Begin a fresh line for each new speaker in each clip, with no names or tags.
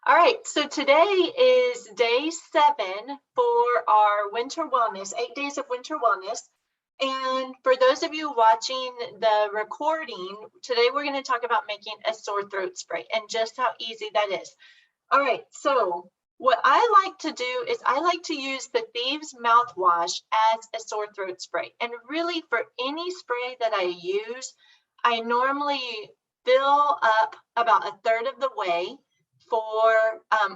All right, so today is day 7 for our winter wellness, 8 days of winter wellness. And for those of you watching the recording, today we're going to talk about making a sore throat spray and just how easy that is. All right, so what I like to do is I like to use the Thieves Mouthwash as a sore throat spray. And really for any spray that I use, I normally fill up about a third of the way for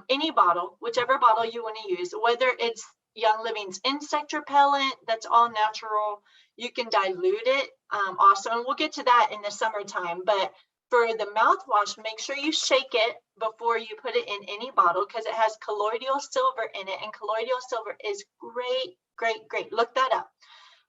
any bottle, whichever bottle you want to use, whether it's Young Living's insect repellent, that's all natural. You can dilute it also, and we'll get to that in the summertime. But for the mouthwash, make sure you shake it before you put it in any bottle because it has colloidal silver in it, and colloidal silver is great, great, great. Look that up.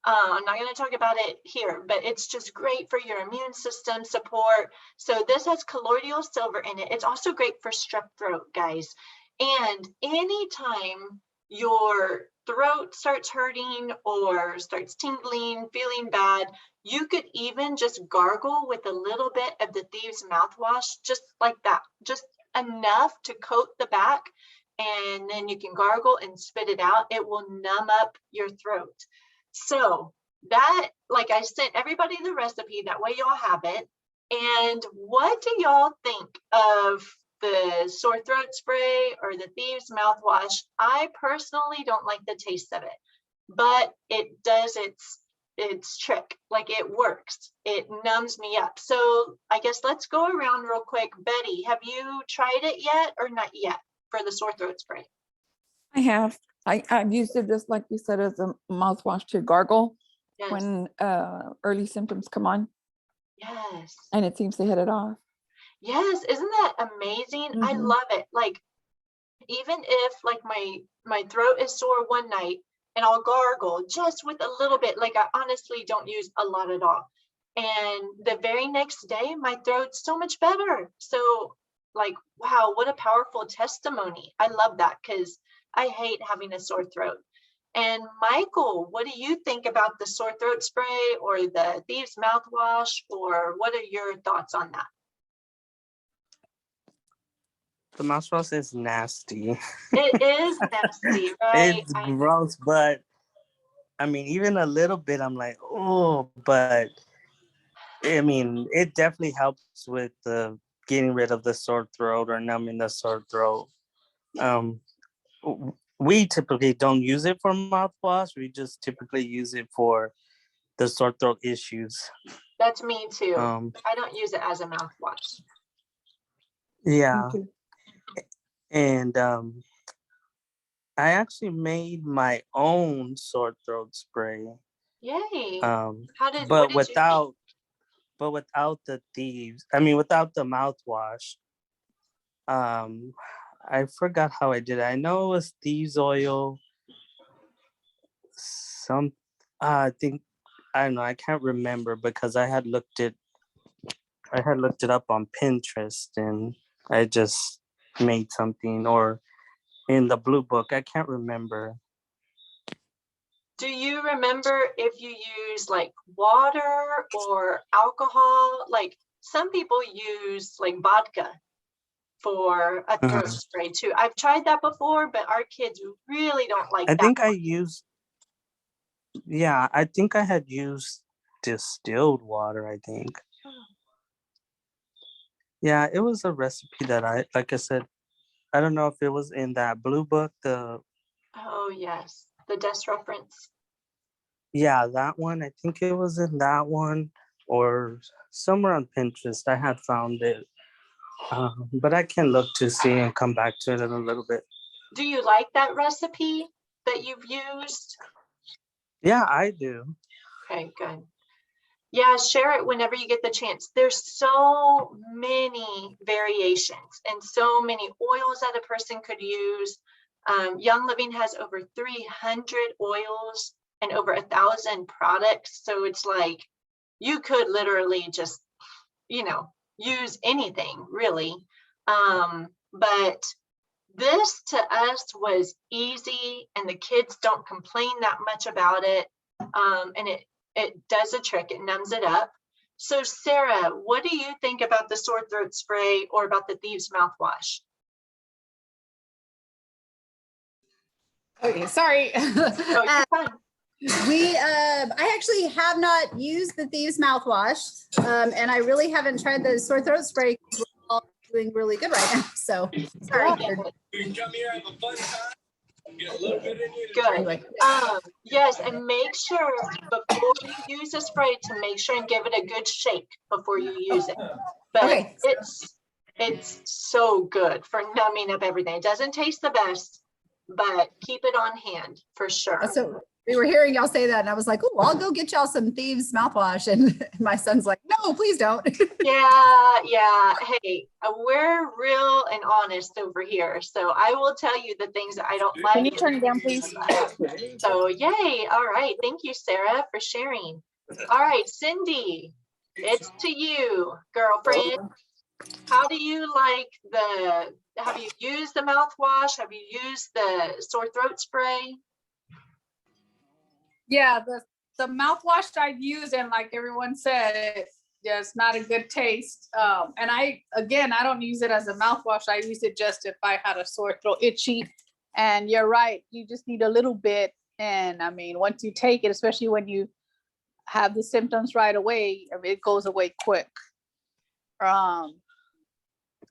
I'm not going to talk about it here, but it's just great for your immune system support. So this has colloidal silver in it. It's also great for strep throat, guys. And anytime your throat starts hurting or starts tingling, feeling bad, you could even just gargle with a little bit of the Thieves mouthwash, just like that, just enough to coat the back, and then you can gargle and spit it out. It will numb up your throat. So that, like, I sent everybody the recipe, that way y'all have it. And what do y'all think of the sore throat spray or the Thieves mouthwash? I personally don't like the taste of it, but it does its trick. Like, it works. It numbs me up. So I guess let's go around real quick. Betty, have you tried it yet or not yet for the sore throat spray?
I have. I've used it just like you said as a mouthwash to gargle
Yes.
when early symptoms come on,
Yes.
and it seems to hit it off.
Yes, isn't that amazing? I love it. Like, even if like my throat is sore one night and I'll gargle just with a little bit, like I honestly don't use a lot at all. And the very next day, my throat's so much better. So, like, wow, what a powerful testimony. I love that because I hate having a sore throat. And Michael, what do you think about the sore throat spray or the Thieves mouthwash, or what are your thoughts on that?
The mouthwash is nasty.
It is nasty, right?
It's gross, but I mean, even a little bit, I'm like, oh, but I mean, it definitely helps with getting rid of the sore throat or numbing the sore throat. We typically don't use it for mouthwash. We just typically use it for the sore throat issues.
That's me too. I don't use it as a mouthwash.
Yeah. And I actually made my own sore throat spray.
Yay.
But without the Thieves, without the mouthwash. I forgot how I did it. I know it was Thieves oil. I don't know. I can't remember because I had looked it up on Pinterest and I just made something, or in the blue book. I can't remember.
Do you remember if you use like water or alcohol? Like, some people use like vodka for a throat spray too. I've tried that before, but our kids really don't like that.
I think I had used distilled water, I think. Yeah, it was a recipe that like I said, I don't know if it was in that blue book,
Oh yes, the desk reference.
Yeah, that one. I think it was in that one or somewhere on Pinterest. I had found it. But I can look to see and come back to it in a little bit.
Do you like that recipe that you've used?
Yeah, I do.
Okay, good. Yeah, share it whenever you get the chance. There's so many variations and so many oils that a person could use. Young Living has over 300 oils and over 1,000 products. So it's like you could literally just, use anything really. But this to us was easy, and the kids don't complain that much about it. And it does a trick. It numbs it up. So Sarah, what do you think about the sore throat spray or about the Thieves mouthwash?
Okay, sorry.
Oh, you're fine.
I actually have not used the Thieves Mouthwash, and I really haven't tried the sore throat spray. We're all doing really good right now, so sorry.
Good.
Anyway.
Yes, and make sure before you use the spray to make sure and give it a good shake before you use it. But
Okay.
it's so good for numbing up everything. It doesn't taste the best, but keep it on hand for sure.
So we were hearing y'all say that, and I was like, "Oh, I'll go get y'all some Thieves Mouthwash." And my son's like, "No, please don't."
Yeah. Hey, we're real and honest over here. So I will tell you the things that I don't like.
Can you turn it down, please?
So yay. All right. Thank you, Sarah, for sharing. All right, Cindy, it's to you, girlfriend. How do you like have you used the mouthwash? Have you used the sore throat spray?
Yeah, the mouthwash I've used, and like everyone said, it's not a good taste. And I don't use it as a mouthwash. I use it just if I had a sore throat, itchy. And you're right, you just need a little bit. And I mean, once you take it, especially when you have the symptoms right away, I mean, it goes away quick. And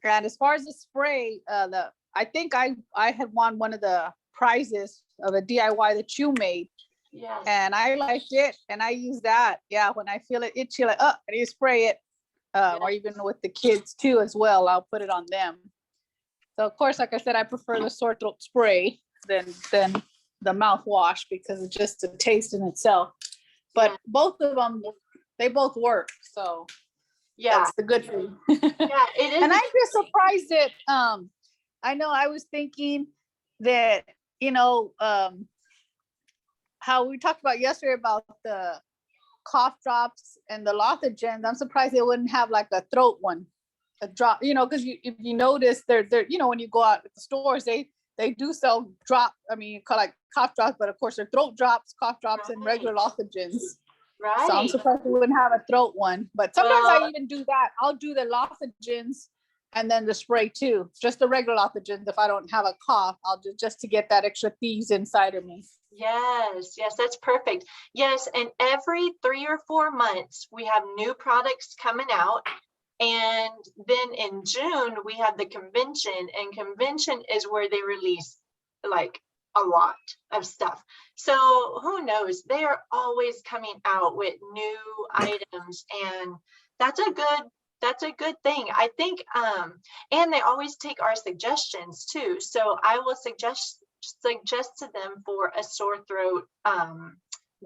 as far as the spray, I think I had won one of the prizes of a DIY that you made.
Yes.
And I liked it, and I use that. Yeah, when I feel it itchy, like, oh, and you spray it, or even with the kids too as well. I'll put it on them. So of course, like I said, I prefer the sore throat spray than the mouthwash because it's just a taste in itself. But both of them, they both work. So that's the good thing.
Yeah, it is.
And I'm just surprised that I know I was thinking that, how we talked about yesterday about the cough drops and the Lothagens. I'm surprised they wouldn't have like a throat one, a drop, because if you notice they're when you go out at the stores, they do sell drop, like cough drops, but of course they're throat drops, cough drops, and regular Lothagens.
Right.
So I'm surprised we wouldn't have a throat one, but sometimes I even do that. I'll do the Lothagens and then the spray too, just the regular Lothagens. If I don't have a cough, I'll do just to get that extra thieves inside of me.
Yes, that's perfect. Yes, and every 3 or 4 months we have new products coming out. And then in June we have the convention, and convention is where they release like a lot of stuff. So who knows, they are always coming out with new items, and that's a good thing, I think. And they always take our suggestions too. So I will suggest to them for a sore throat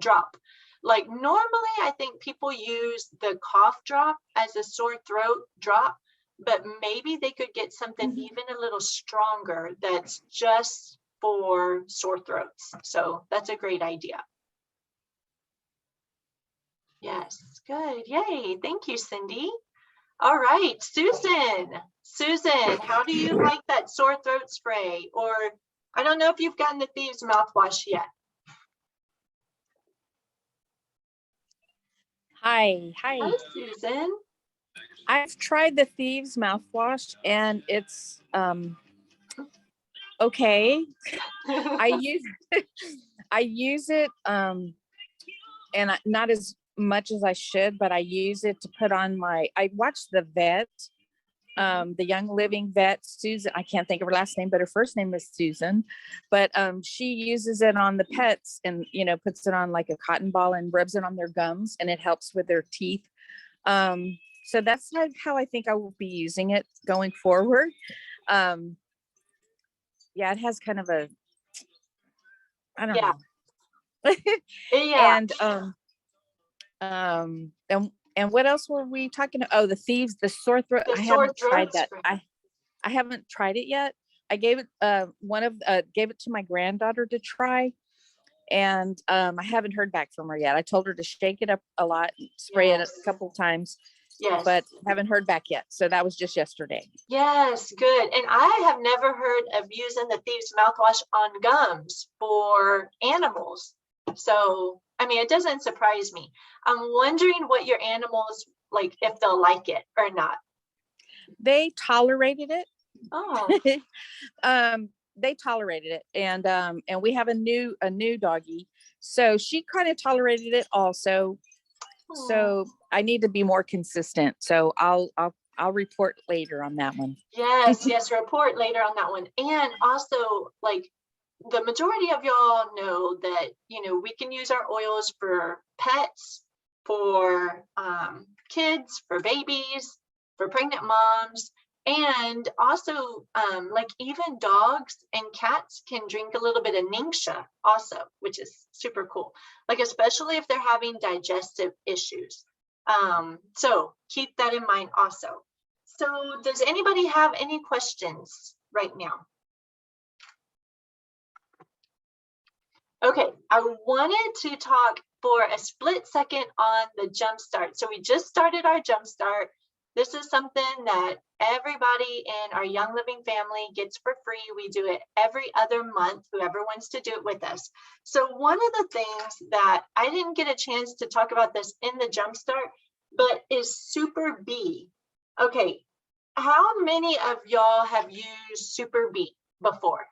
drop. Like normally I think people use the cough drop as a sore throat drop, but maybe they could get something even a little stronger that's just for sore throats. So that's a great idea. Yes, good. Yay. Thank you, Cindy. All right, Susan, how do you like that sore throat spray? Or I don't know if you've gotten the Thieves Mouthwash yet.
Hi.
Hi, Susan.
I've tried the Thieves Mouthwash and it's okay. I use it and not as much as I should, but I use it to put on I watched the vet, the Young Living vet, Susan. I can't think of her last name, but her first name is Susan. But she uses it on the pets and, puts it on like a cotton ball and rubs it on their gums, and it helps with their teeth. So that's how I think I will be using it going forward. Yeah, it has kind of a, I don't know.
Yeah.
And what else were we talking about? Oh, the Thieves, the sore throat. I haven't tried that. I haven't tried it yet. I gave it gave it to my granddaughter to try, and I haven't heard back from her yet. I told her to shake it up a lot, spray it a couple of times, but haven't heard back yet. So that was just yesterday.
Yes, good. And I have never heard of using the Thieves Mouthwash on gums for animals. So, it doesn't surprise me. I'm wondering what your animals, like, if they'll like it or not.
They tolerated it.
Oh.
they tolerated it, and we have a new doggy, so she kind of tolerated it also. So I need to be more consistent. So I'll report later on that one.
Yes, yes, report later on that one. And also, like, the majority of y'all know that, you know, we can use our oils for pets, for kids, for babies, for pregnant moms, and also like even dogs and cats can drink a little bit of Ningxia also, which is super cool, like especially if they're having digestive issues. So keep that in mind also. So does anybody have any questions right now? Okay, I wanted to talk for a split second on the jumpstart. So we just started our jumpstart. This is something that everybody in our Young Living family gets for free. We do it every other month, whoever wants to do it with us. So one of the things that I didn't get a chance to talk about this in the jumpstart, but is Super B. Okay, how many of y'all have used Super B before?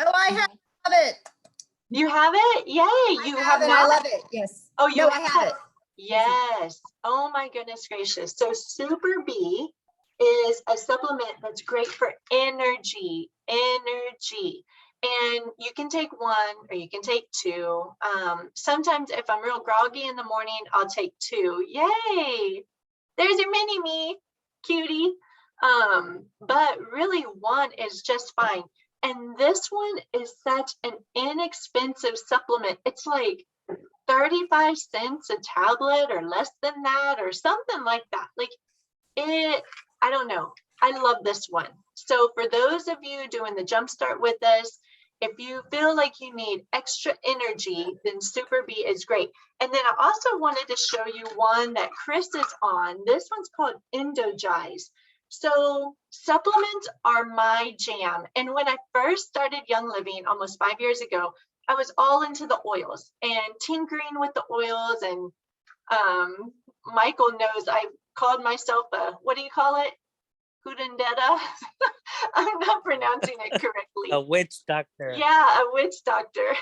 Oh, I have it.
You have it? Yay, you have
it.
not?
I love it. Yes.
Oh, you
No, I have it.
Yes. Oh my goodness gracious. So Super B is a supplement that's great for energy. And you can take one or you can take two. Sometimes if I'm real groggy in the morning, I'll take two. Yay. There's your mini me, cutie. But really one is just fine. And this one is such an inexpensive supplement. It's like 35 cents a tablet or less than that or something like that. Like it, I don't know. I love this one. So for those of you doing the jumpstart with us, if you feel like you need extra energy, then Super B is great. And then I also wanted to show you one that Chris is on. This one's called Endogize. So supplements are my jam. And when I first started Young Living almost 5 years ago, I was all into the oils and tinkering with the oils. And Michael knows I called myself a, what do you call it? Hudendetta? I'm not pronouncing it correctly.
A witch doctor.
Yeah, a witch doctor.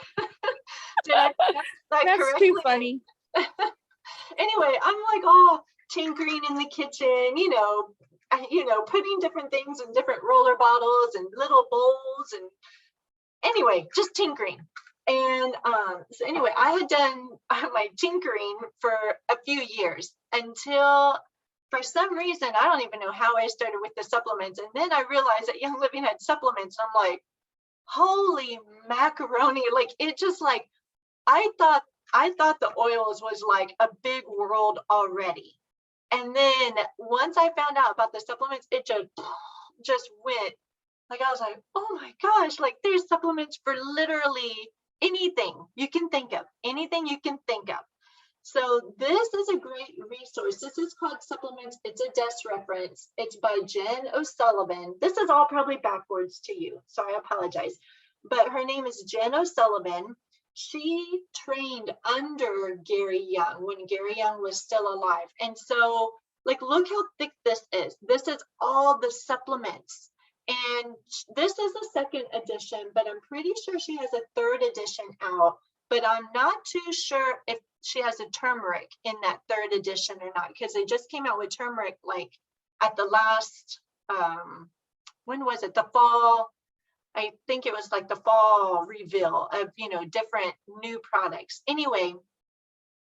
Did I pronounce that
That's
correctly?
too funny.
Anyway, I'm like all tinkering in the kitchen, you know, putting different things in different roller bottles and little bowls, and anyway, just tinkering. And so anyway, I had done my tinkering for a few years until for some reason, I don't even know how I started with the supplements. And then I realized that Young Living had supplements. And I'm like, holy macaroni. Like it just like, I thought the oils was like a big world already. And then once I found out about the supplements, it just went, like, I was like, oh my gosh, like there's supplements for literally anything you can think of, anything you can think of. So this is a great resource. This is called Supplements. It's a desk reference. It's by Jen O'Sullivan. This is all probably backwards to you, so I apologize. But her name is Jen O'Sullivan. She trained under Gary Young when Gary Young was still alive. And so, like, look how thick this is. This is all the supplements. And this is the second edition, but I'm pretty sure she has a third edition out. But I'm not too sure if she has a turmeric in that third edition or not, because they just came out with turmeric like at the last, when was it? The fall. I think it was like the fall reveal of, different new products. Anyway,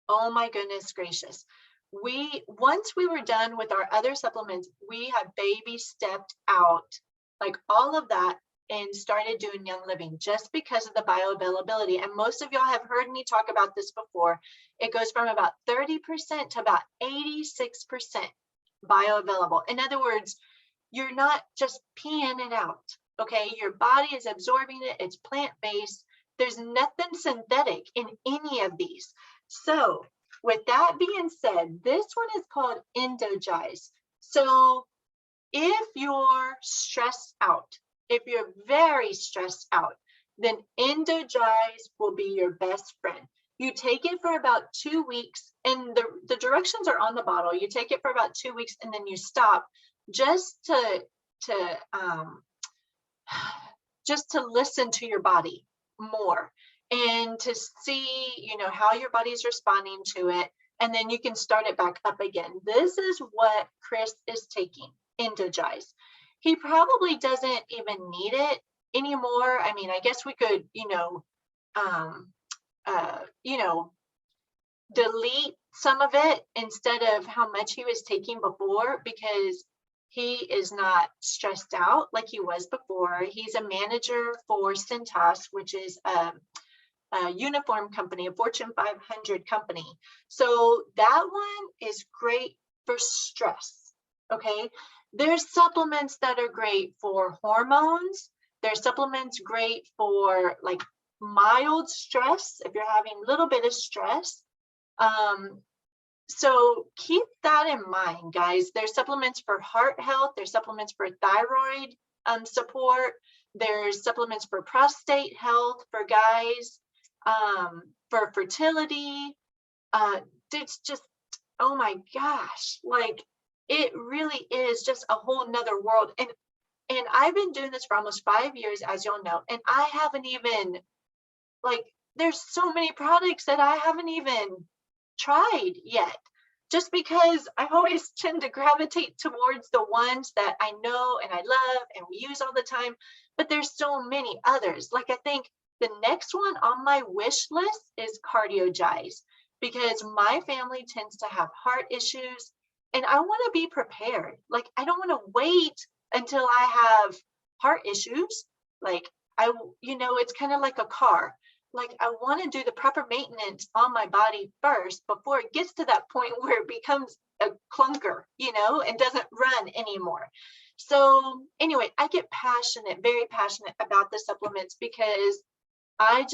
oh my goodness gracious. Once we were done with our other supplements, we had baby stepped out, like all of that, and started doing Young Living just because of the bioavailability. And most of y'all have heard me talk about this before. It goes from about 30% to about 86% bioavailable. In other words, you're not just peeing it out. Okay, your body is absorbing it. It's plant-based. There's nothing synthetic in any of these. So with that being said, this one is called Endogize. So if you're stressed out, if you're very stressed out, then Endogize will be your best friend. You take it for about 2 weeks, and the directions are on the bottle. You take it for about 2 weeks and then you stop just to just to listen to your body more and to see, how your body's responding to it. And then you can start it back up again. This is what Chris is taking into Jais. He probably doesn't even need it anymore. I mean, I guess we could, delete some of it instead of how much he was taking before, because he is not stressed out like he was before. He's a manager for Cintas, which is a uniform company, a Fortune 500 company. So that one is great for stress. Okay. There's supplements that are great for hormones. There's supplements great for like mild stress, if you're having a little bit of stress. So keep that in mind, guys. There's supplements for heart health. There's supplements for thyroid support. There's supplements for prostate health for guys, for fertility. It's just, oh my gosh, like it really is just a whole nother world. And I've been doing this for almost 5 years, as y'all know, and I haven't even, like, there's so many products that I haven't even tried yet, just because I always tend to gravitate towards the ones that I know and I love and we use all the time. But there's so many others. Like, I think the next one on my wish list is CardioJais, because my family tends to have heart issues and I want to be prepared. Like, I don't want to wait until I have heart issues. Like, it's kind of like a car. Like, I want to do the proper maintenance on my body first before it gets to that point where it becomes a clunker, and doesn't run anymore. So anyway, I get passionate, very passionate about the supplements because I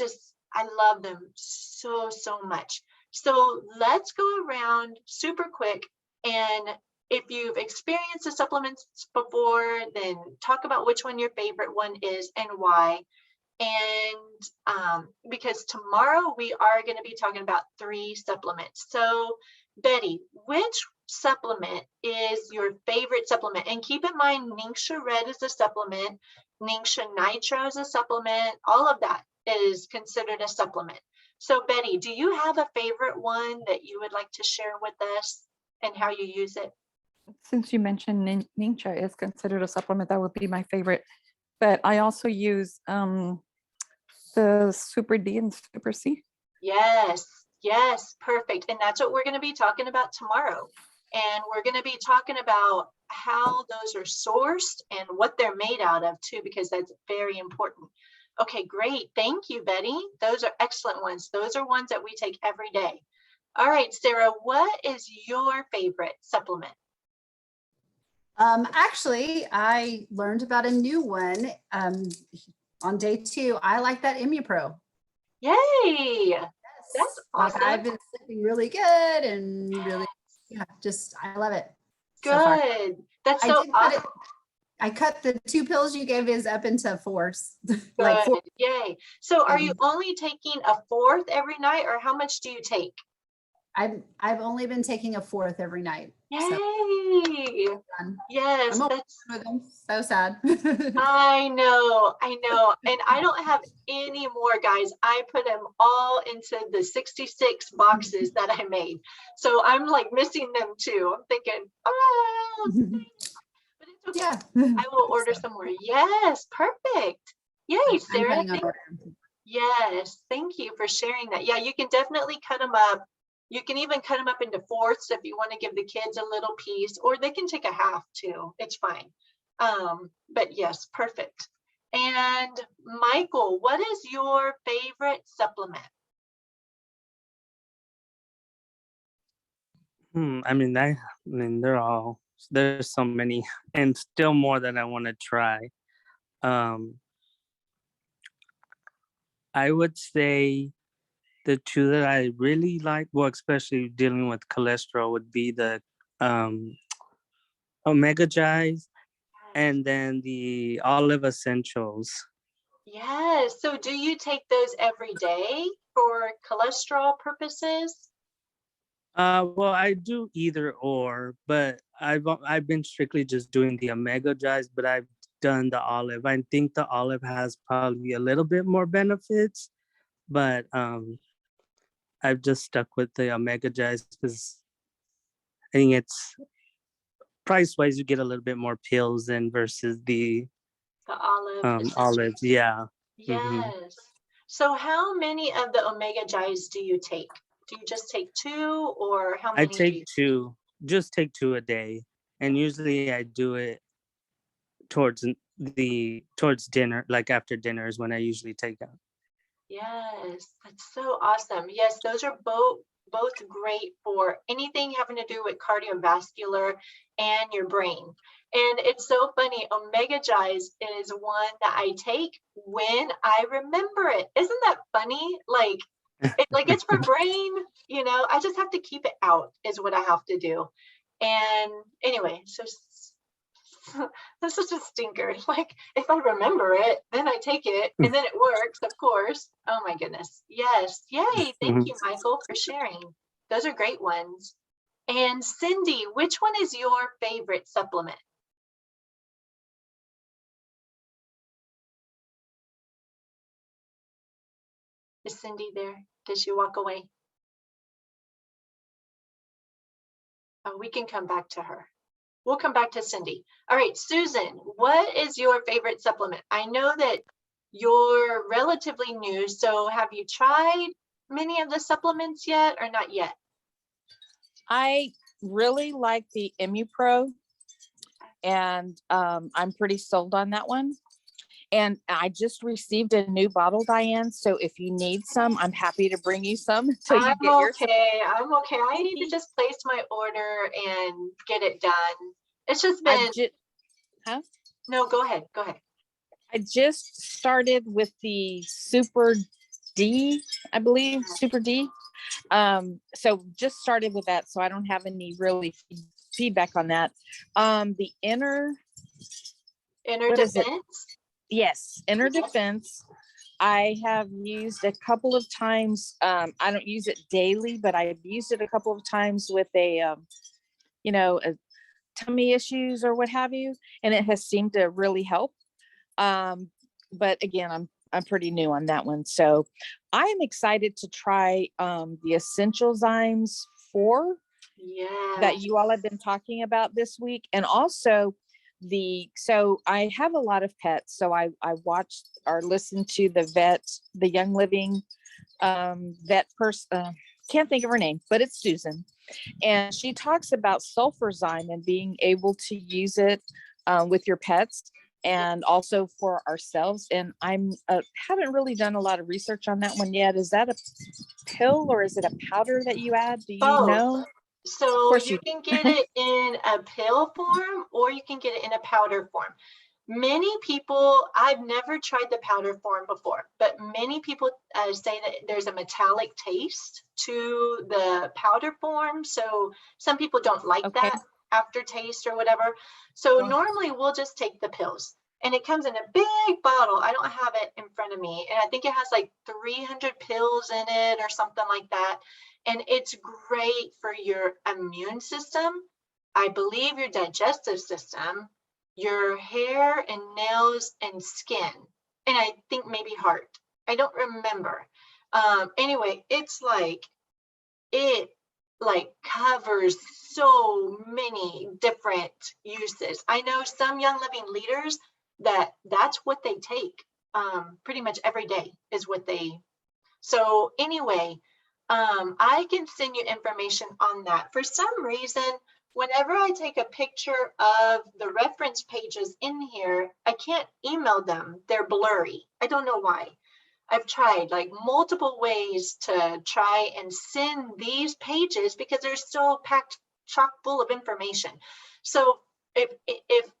love them so, so much. So let's go around super quick. And if you've experienced the supplements before, then talk about which one your favorite one is and why. And because tomorrow we are going to be talking about 3 supplements. So Betty, which supplement is your favorite supplement? And keep in mind, Ningxia Red is a supplement, Ningxia Nitro is a supplement, all of that is considered a supplement. So Betty, do you have a favorite one that you would like to share with us and how you use it?
Since you mentioned Ningxia is considered a supplement, that would be my favorite. But I also use the Super D and Super C.
Yes, perfect. And that's what we're going to be talking about tomorrow. And we're going to be talking about how those are sourced and what they're made out of too, because that's very important. Okay, great. Thank you, Betty. Those are excellent ones. Those are ones that we take every day. All right, Sarah, what is your favorite supplement?
Actually, I learned about a new one on day 2. I like that ImmuPro.
Yay!
Yes.
That's awesome.
Like, I've been sleeping really good and really, I love it.
Good.
So far.
That's so awesome.
I cut the 2 pills you gave is up into 4s.
Like 4. Yay. So are you only taking a 4th every night, or how much do you take?
I've only been taking a 4th every night.
Yay.
So,
yes. That's
with them. So sad.
I know. And I don't have any more, guys. I put them all into the 66 boxes that I made. So I'm like missing them too. I'm thinking, oh, but it's okay.
Yeah.
I will order some more. Yes, perfect. Yay, Sarah. Yes, thank you for sharing that. Yeah, you can definitely cut them up. You can even cut them up into 4ths if you want to give the kids a little piece, or they can take a half too. It's fine. But yes, perfect. And Michael, what is your favorite supplement?
I mean, there's so many and still more that I want to try. I would say the 2 that I really like, well, especially dealing with cholesterol, would be the Omega Jais and then the Olive Essentials.
Yes. So do you take those every day for cholesterol purposes?
Well, I do either or, but I've been strictly just doing the omega dries, but I've done the olive. I think the olive has probably a little bit more benefits, but I've just stuck with the omega dries because I think it's price wise you get a little bit more pills than versus the
olive.
olives. Yeah.
Yes. So how many of the omega dries do you take? Do you just take 2, or how
I
many do you
take 2, just take 2 a day. And usually I do it towards dinner, like after dinner is when I usually take them.
Yes, that's so awesome. Yes, those are both great for anything having to do with cardiovascular and your brain. And it's so funny, omega dries is one that I take when I remember it. Isn't that funny? Like it's for brain, I just have to keep it out is what I have to do. And anyway, so that's such a stinker. Like if I remember it, then I take it and then it works, of course. Oh my goodness. Yes. Yay. Thank you, Michael, for sharing. Those are great ones. And Cindy, which one is your favorite supplement? Is Cindy there? Did she walk away? Oh, we can come back to her. We'll come back to Cindy. All right, Susan, what is your favorite supplement? I know that you're relatively new, so have you tried many of the supplements yet or not yet?
I really like the ImmuPro, and I'm pretty sold on that one. And I just received a new bottle, Diane. So if you need some, I'm happy to bring you some until you get yours.
I'm okay. I need to just place my order and get it done. It's just been. No, go ahead. Go ahead.
I just started with the Super D, I believe, Super D. So just started with that. So I don't have any really feedback on that. The inner
defense.
Yes, inner defense. I have used a couple of times. I don't use it daily, but I've used it a couple of times with a tummy issues or what have you, and it has seemed to really help. But again, I'm pretty new on that one, so I'm excited to try the Essential Zymes 4 that you all have been talking about this week, and also so I have a lot of pets, so I watched or listened to the Young Living vet person, can't think of her name, but it's Susan, and she talks about Sulfurzyme and being able to use it with your pets and also for ourselves. And I'm haven't really done a lot of research on that one yet. Is that a pill or is it a powder that you add? Do you know?
So you can get it in a pill form or you can get it in a powder form. Many people, I've never tried the powder form before, but many people say that there's a metallic taste to the powder form. So some people don't like that aftertaste or whatever. So normally we'll just take the pills, and it comes in a big bottle. I don't have it in front of me, and I think it has like 300 pills in it or something like that. And it's great for your immune system, I believe your digestive system, your hair and nails and skin, and I think maybe heart. I don't remember. Anyway, it's like it covers so many different uses. I know some Young Living leaders that's what they take pretty much every day is what they. So anyway, I can send you information on that. For some reason, whenever I take a picture of the reference pages in here, I can't email them. They're blurry. I don't know why. I've tried like multiple ways to try and send these pages because they're so packed chock full of information. So if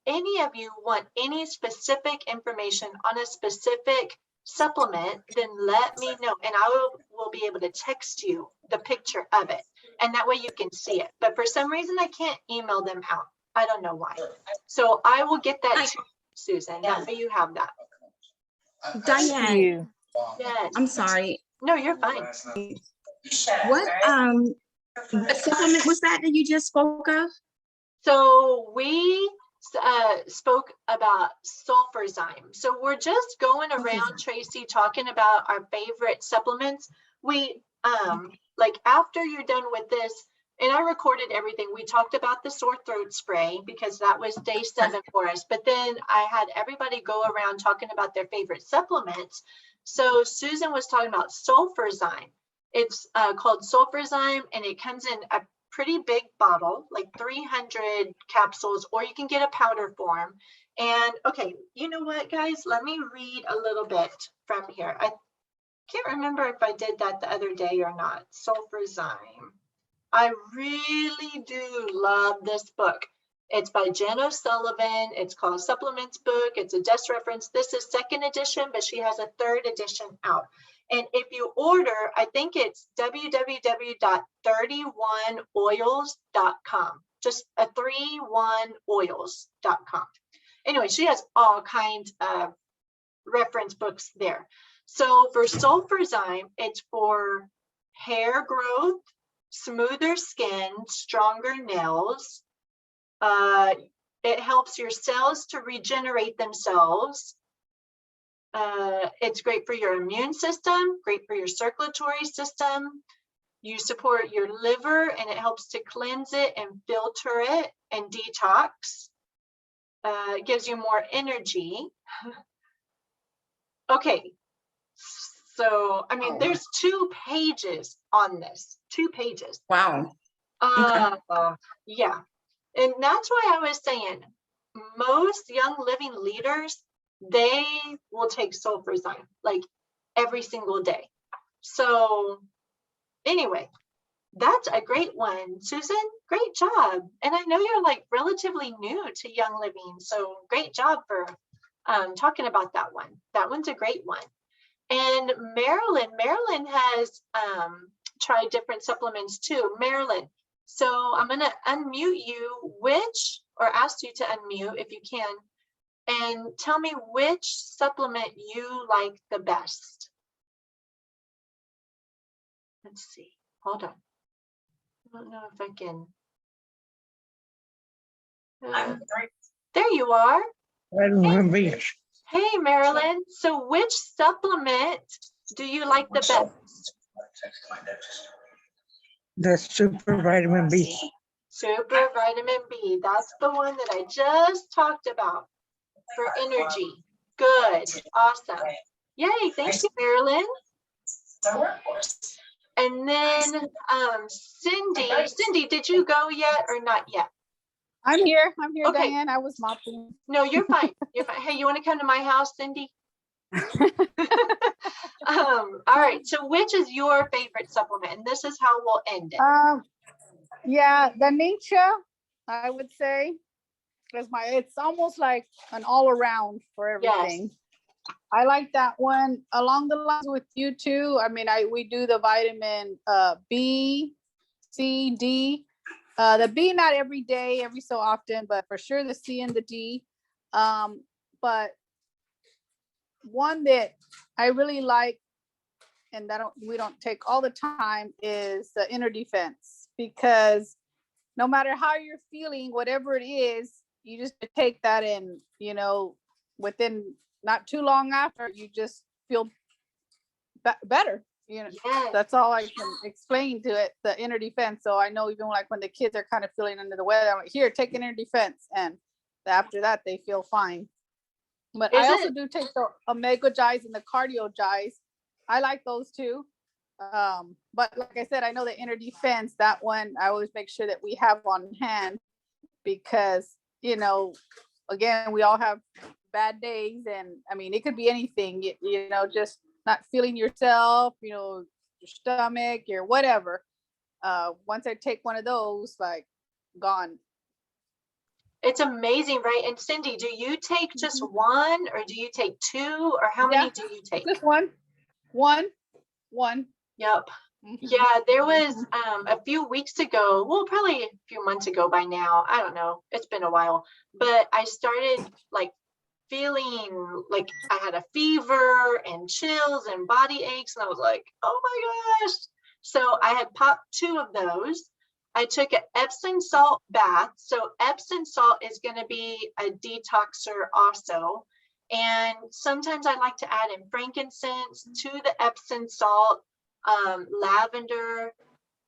any of you want any specific information on a specific supplement, then let me know and I will be able to text you the picture of it, and that way you can see it. But for some reason I can't email them out. I don't know why. So I will get that to you, Susan. That way you have that.
Diane.
Yes.
I'm sorry.
No, you're fine.
What supplement was that you just spoke of?
So we spoke about Sulfurzyme. So we're just going around, Tracy, talking about our favorite supplements. We like after you're done with this, and I recorded everything. We talked about the sore throat spray because that was day 7 for us. But then I had everybody go around talking about their favorite supplements. So Susan was talking about Sulfurzyme. It's called Sulfurzyme, and it comes in a pretty big bottle, like 300 capsules, or you can get a powder form. And okay, you know what, guys? Let me read a little bit from here. I can't remember if I did that the other day or not. Sulfurzyme. I really do love this book. It's by Jen O'Sullivan. It's called Supplements Book. It's a desk reference. This is 2nd edition, but she has a 3rd edition out. And if you order, I think it's www.31oils.com. Just a 31oils.com. Anyway, she has all kinds of reference books there. So for Sulfurzyme, it's for hair growth, smoother skin, stronger nails. It helps your cells to regenerate themselves. It's great for your immune system, great for your circulatory system. You support your liver, and it helps to cleanse it and filter it and detox. It gives you more energy. Okay, so I mean, there's 2 pages on this, 2 pages.
Wow.
Yeah, and that's why I was saying most young living leaders, they will take Sulfurzyme like every single day. So anyway, that's a great one. Susan, great job. And I know you're like relatively new to Young Living, so great job for talking about that one. That one's a great one. And Marilyn has tried different supplements too. Marilyn, so I'm gonna unmute you, or ask you to unmute if you can, and tell me which supplement you like the best. Let's see, hold on. I don't know if I can. There you are. Hey, Marilyn. So which supplement do you like the best?
The super vitamin B.
Super vitamin B. That's the one that I just talked about for energy. Good. Awesome. Yay. Thank you, Marilyn. And then Cindy, did you go yet or not yet?
I'm here,
Okay.
Diane. I was mopping.
No, you're fine. You're fine. Hey, you want to come to my house, Cindy? All right. So which is your favorite supplement? And this is how we'll end it.
Yeah, the Ninja, I would say, is it's almost like an all around for everything. Yes. I like that one. Along the lines with you too. I mean, we do the vitamin B, C, D. The B not every day, every so often, but for sure the C and the D. But one that I really like, and that we don't take all the time, is the inner defense, because no matter how you're feeling, whatever it is, you just take that in, within not too long after, you just feel better. Yes. That's all I can explain to it, the inner defense. So I know even like when the kids are kind of feeling under the weather, I'm like, here, take inner defense. And after that, they feel fine. But I also do take the Omega Gize and the Cardio Gize. I like those too. But like I said, I know the inner defense, that one, I always make sure that we have on hand, because, again, we all have bad days. And I mean, it could be anything, just not feeling yourself, your stomach, your whatever. Once I take one of those, like, gone.
It's amazing, right? And Cindy, do you take just one, or do you take 2, or how many do you take?
Just one.
Yep. Yeah, there was a few weeks ago, well, probably a few months ago by now, I don't know, it's been a while, but I started like feeling like I had a fever and chills and body aches, and I was like, oh my gosh. So I had popped 2 of those, I took an Epsom salt bath. So Epsom salt is going to be a detoxer also. And sometimes I like to add in frankincense to the Epsom salt, lavender.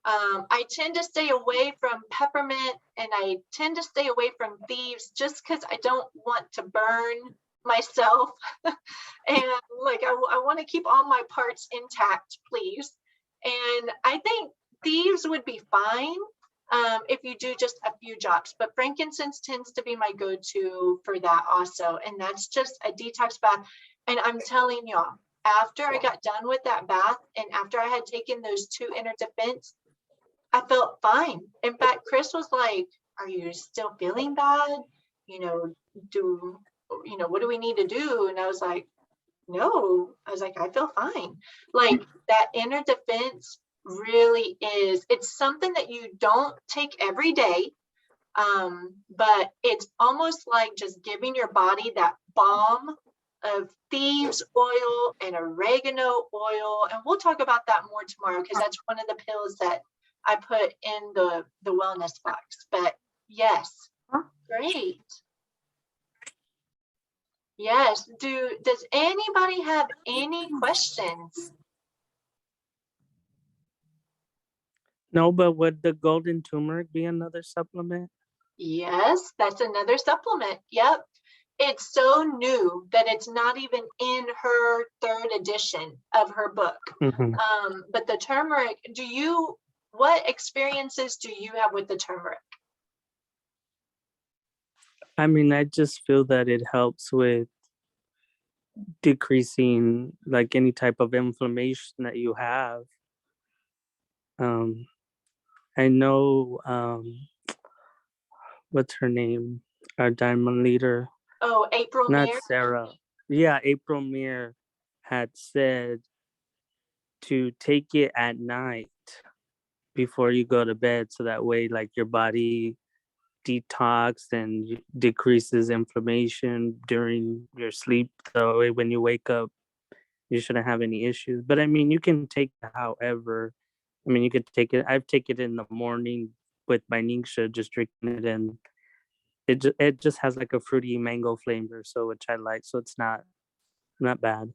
I tend to stay away from peppermint, and I tend to stay away from thieves just because I don't want to burn myself. And like, I want to keep all my parts intact, please. And I think thieves would be fine if you do just a few drops, but frankincense tends to be my go-to for that also. And that's just a detox bath. And I'm telling y'all, after I got done with that bath and after I had taken those 2 inner defense, I felt fine. In fact, Chris was like, are you still feeling bad? You know, what do we need to do? And I was like, no. I was like, I feel fine. Like that inner defense really is, it's something that you don't take every day. But it's almost like just giving your body that balm of thieves oil and oregano oil. And we'll talk about that more tomorrow because that's one of the pills that I put in the wellness box. But yes, great. Yes. Does anybody have any questions?
No, but would the golden turmeric be another supplement?
Yes, that's another supplement. Yep. It's so new that it's not even in her 3rd edition of her book. But the turmeric, what experiences do you have with the turmeric?
I mean, I just feel that it helps with decreasing like any type of inflammation that you have. I know, what's her name? Our diamond leader.
Oh, April
Not
Meir?
Sarah. Yeah, April Meir had said to take it at night before you go to bed, so that way like your body detox and decreases inflammation during your sleep. So way when you wake up, you shouldn't have any issues. But I mean, you can take it however. I mean, you could take it. I've taken it in the morning with my Ningxia, just drinking it, and it just has like a fruity mango flavor, so which I like. So it's not bad.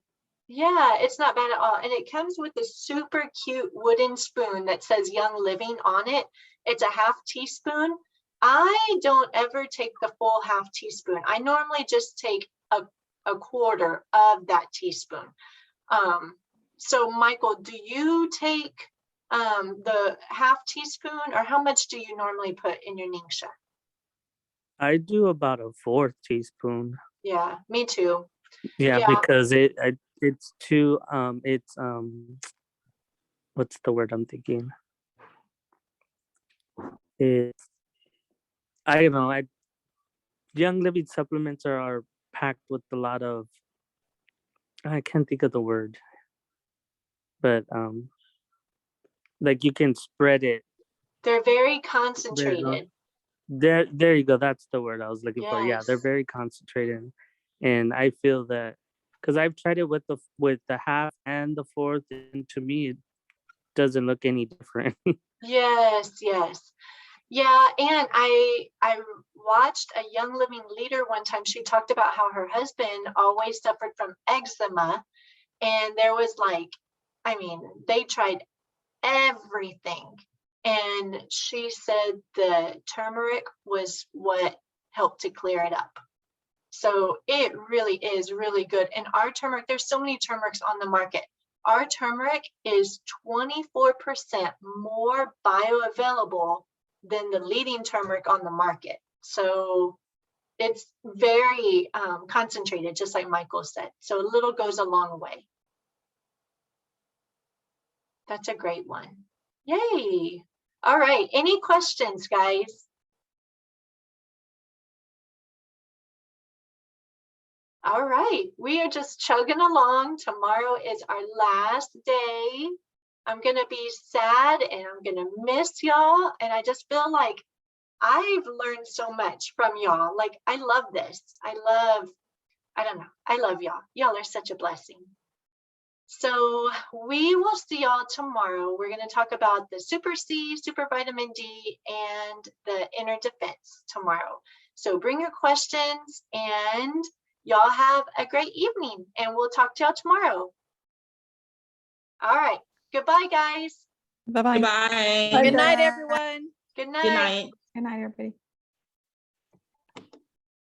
Yeah, it's not bad at all. And it comes with a super cute wooden spoon that says Young Living on it. It's a 1/2 teaspoon. I don't ever take the full 1/2 teaspoon. I normally just take a 1/4 of that teaspoon. So Michael, do you take the 1/2 teaspoon, or how much do you normally put in your Ningxia?
I do about a 4th teaspoon.
Yeah, me too.
Yeah, because it's too what's the word I'm thinking? It's, I don't know, Young Living supplements are packed with a lot of, I can't think of the word, but like you can spread it.
They're very concentrated.
There you go. That's the word I was looking for. Yeah, they're
Yes.
very concentrated, and I feel that because I've tried it with the 1/2 and the 4th, and to me it doesn't look any different.
Yes, yes. Yeah, and I watched a Young Living leader one time. She talked about how her husband always suffered from eczema, and there was like, I mean, they tried everything, and she said the turmeric was what helped to clear it up. So it really is really good. And our turmeric, there's so many turmerics on the market. Our turmeric is 24% more bioavailable than the leading turmeric on the market. So it's very concentrated, just like Michael said. So a little goes a long way. That's a great one. Yay. All right. Any questions, guys? All right. We are just chugging along. Tomorrow is our last day. I'm going to be sad and I'm going to miss y'all. And I just feel like I've learned so much from y'all. Like, I love this. I don't know. I love y'all. Y'all are such a blessing. So we will see y'all tomorrow. We're going to talk about the Super C, Super Vitamin D, and the inner defense tomorrow. So bring your questions, and y'all have a great evening, and we'll talk to y'all tomorrow. All right. Goodbye, guys.
Bye-bye.
Goodbye.
Good night, everyone.
Good
Good
night.
night.
Good night, everybody.